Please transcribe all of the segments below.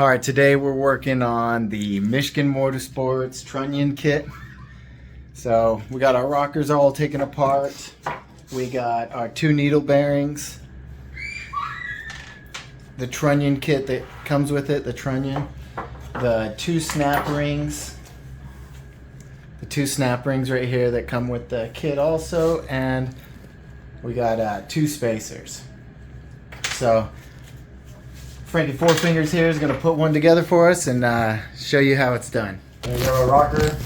All right, today we're working on the Michigan Motorsports Trunnion kit. So we got our rockers all taken apart. We got our 2 needle bearings. The Trunnion kit that comes with it, the Trunnion. The 2 snap rings. The 2 snap rings right here that come with the kit also. And we got 2 spacers. So Frankie Four Fingers here is going to put one together for us and show you how it's done. We got our rocker,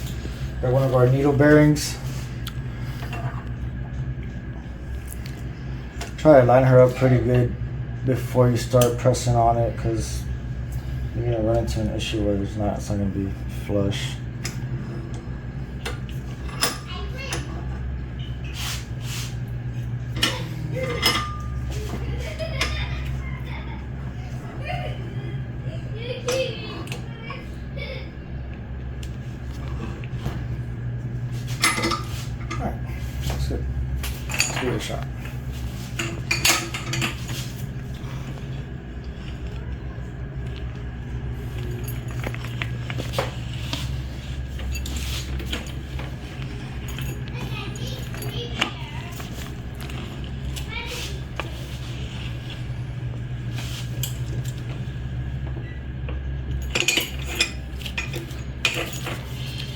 got one of our needle bearings. Try to line her up pretty good before you start pressing on it, because you're going to run into an issue where it's not going to be flush. Alright, that's good. Let's give it a shot.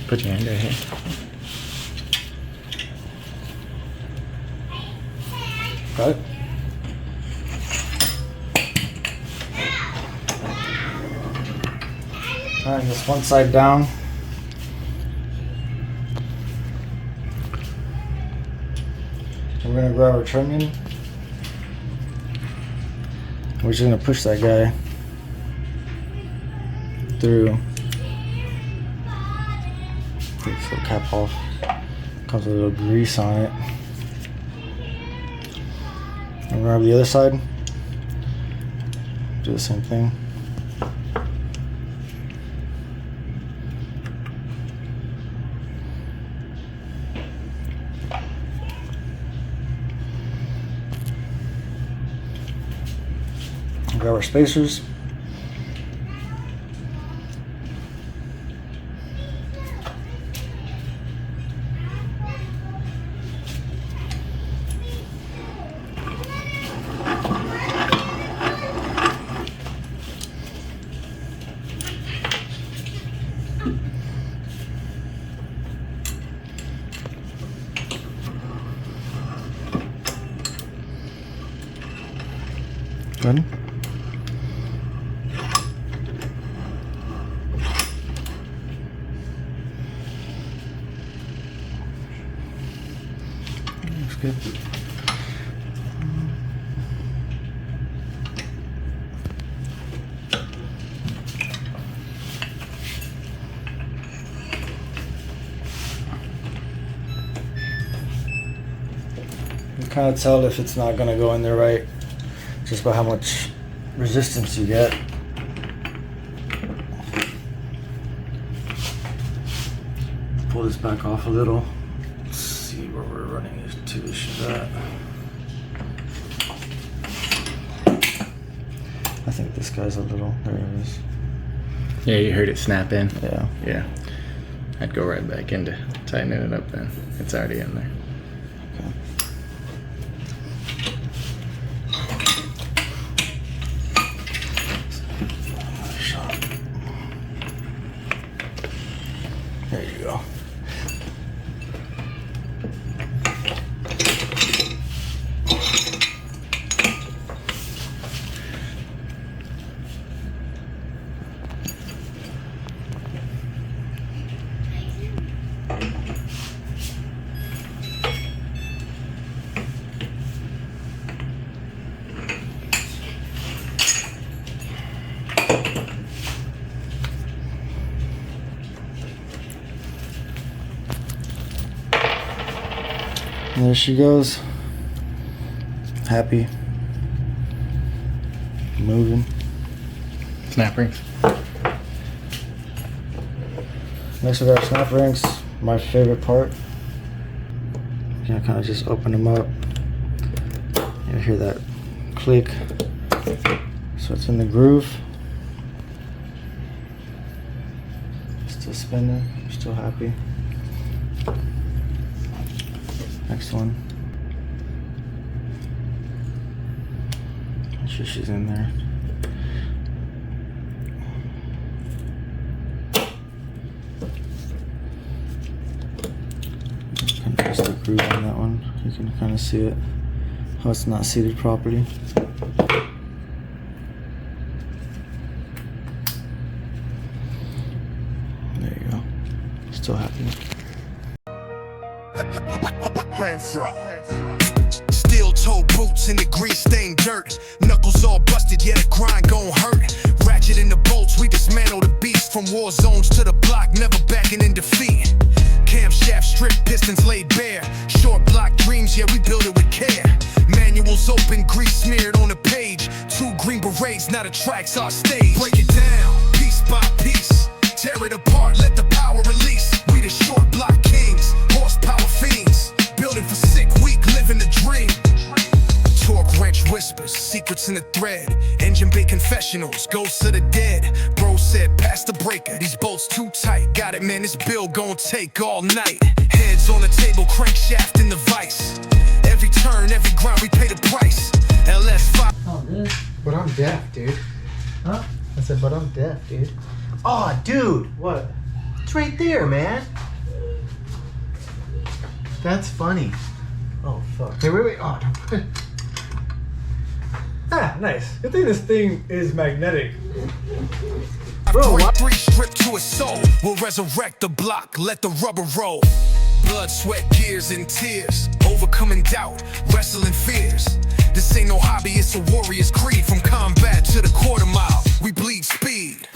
Put your hand right here. Got it? Alright, just one side down. We're going to grab our Trunnion. We're just going to push that guy through. Take this little cap off. Comes with a little grease on it. And grab the other side. Do the same thing. Grab our spacers. Good. Looks good. You can kind of tell if it's not going to go in there right, just by how much resistance you get. Pull this back off a little. Let's see where we're running these 2 issues at. I think this guy's a little, there it is. Yeah, you heard it snap in. Yeah. Yeah. I'd go right back into tightening it up then. It's already in there. Okay. There you go. And there she goes. Happy. Moving. Snap rings. Next we got our snap rings. My favorite part. You know, kind of just open them up. You hear that click. So it's in the groove. still spinning. I'm still happy. Next one. Make sure she's in there. Kind of just the groove on that one. You can kind of see it. How it's not seated properly. There you go. Still happy. Steel-toe boots in the grease-stained dirt. Knuckles all busted, yeah, the grind gon' hurt. Ratchet in the bolts, we dismantle the beast. From war zones to the block, never backing in defeat. Camshaft stripped, pistons laid bare. Short block dreams, yeah, we build it with care. Manuals open, grease smeared on the page. 2 green berets, now the track's our stage. Break it down, piece by piece. Tear it apart, let the power release. We the short block kings, horsepower fiends. Building for sick, weak, living the dream. Torque wrench whispers, secrets in the thread. Engine bay confessionals, ghosts of the dead. Bro said, pass the breaker, these bolts too tight. Got it, man, this bill gon' take all night. Heads on the table, crankshaft in the vice. Every turn, every grind, we pay the price. LS5. Oh, really? But I'm deaf, dude. Huh? I said, but I'm deaf, dude. Oh, dude. What? It's right there, man. That's funny. Oh, fuck. Hey, wait. Oh, don't put it. Ah, nice. Good thing this thing is magnetic. Bro, 3 stripped to his soul. We'll resurrect the block, let the rubber roll. Blood, sweat, gears, and tears. Overcoming doubt, wrestling fears. This ain't no hobby, it's a warrior's creed. From combat to the quarter mile, we bleed speed.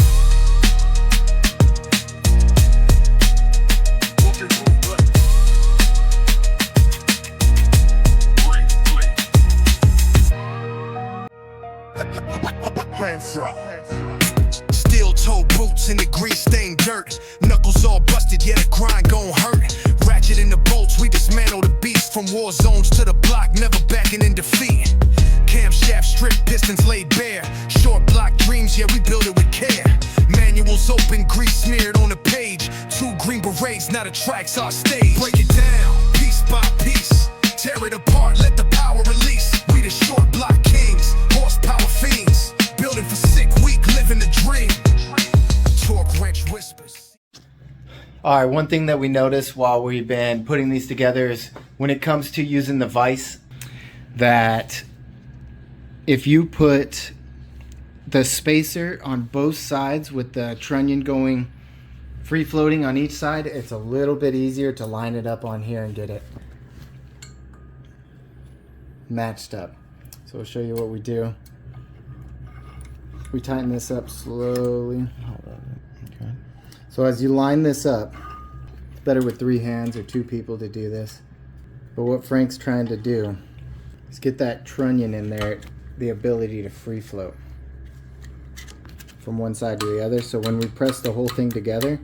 Steel-toe boots in the grease-stained dirt. Knuckles all busted, yeah, the grind gon' hurt. Ratchet in the bolts, we dismantle the beast. From war zones to the block, never backing in defeat. Camshaft stripped, pistons laid bare. Short block dreams, yeah, we build it with care. Manuals open, grease smeared on the page. 2 green berets, now the track's our stage. Break it down, piece by piece. Tear it apart, let the power release. We the short block kings, horsepower fiends. Building for sick, weak, living the dream. Torque wrench whispers. All right, one thing that we noticed while we've been putting these together is when it comes to using the vise, that if you put the spacer on both sides with the trunnion going free floating on each side, it's a little bit easier to line it up on here and get it matched up. So I'll show you what we do. We tighten this up slowly. Okay. So as you line this up, it's better with 3 hands or 2 people to do this. But what Frank's trying to do is get that trunnion in there, the ability to free float from one side to the other. So when we press the whole thing together,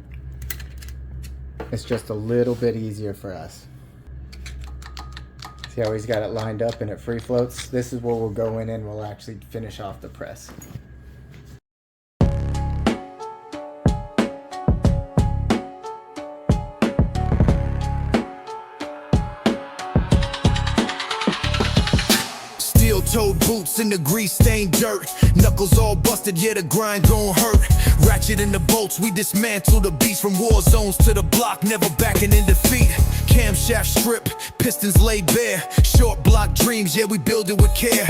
it's just a little bit easier for us. See how he's got it lined up and it free floats? This is where we'll go in and we'll actually finish off the press. Steel-toed boots in the grease-stained dirt. Knuckles all busted, yeah, the grind gon' hurt. Ratchet in the bolts, we dismantle the beast. From war zones to the block, never backing in defeat. Camshaft strip, pistons laid bare. Short block dreams, yeah, we build it with care.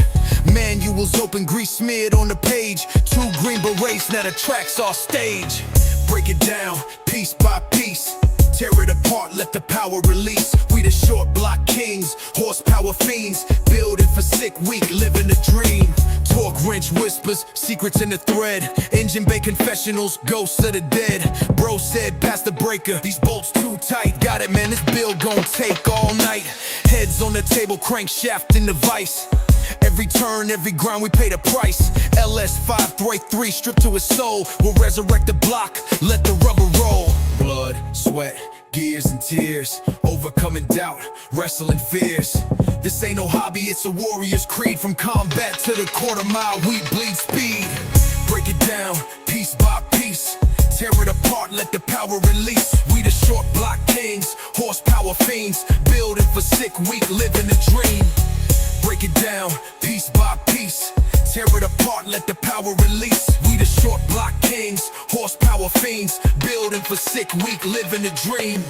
Manuals open, grease smeared on the page. 2 green berets, now the track's our stage. Break it down, piece by piece. Tear it apart, let the power release. We the short block kings, horsepower fiends. Building for sick, weak, living the dream. Torque wrench whispers, secrets in the thread. Engine bay confessionals, ghosts of the dead. Bro said, pass the breaker, these bolts too tight. Got it, man, this bill gon' take all night. Heads on the table, crankshaft in the vice. Every turn, every grind, we pay the price. LS5 stripped to his soul. We'll resurrect the block, let the rubber roll. Blood, sweat, gears and tears. Overcoming doubt, wrestling fears. This ain't no hobby, it's a warrior's creed. From combat to the quarter mile, we bleed speed. Break it down, piece by piece. Tear it apart, let the power release. We the short block kings, horsepower fiends. Building for sick, weak, living a dream. Break it down, piece by piece. Tear it apart, let the power release. We the short block kings, horsepower fiends. Building for sick, weak, living a dream.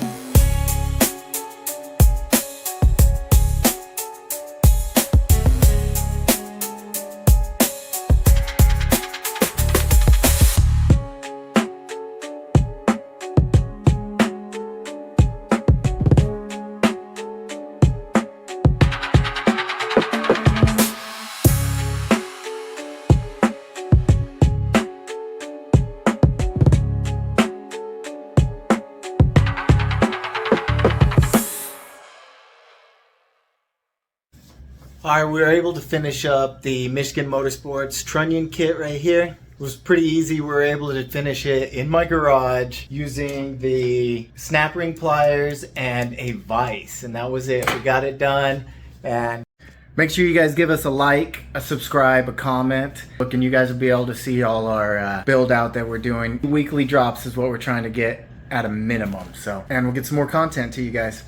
Alright, we were able to finish up the Michigan Motorsports Trunnion kit right here. It was pretty easy. We were able to finish it in my garage using the snap ring pliers and a vise, and that was it. We got it done, and make sure you guys give us a like, a subscribe, a comment. Look, and you guys will be able to see all our build out that we're doing. Weekly drops is what we're trying to get at a minimum. So, and we'll get some more content to you guys.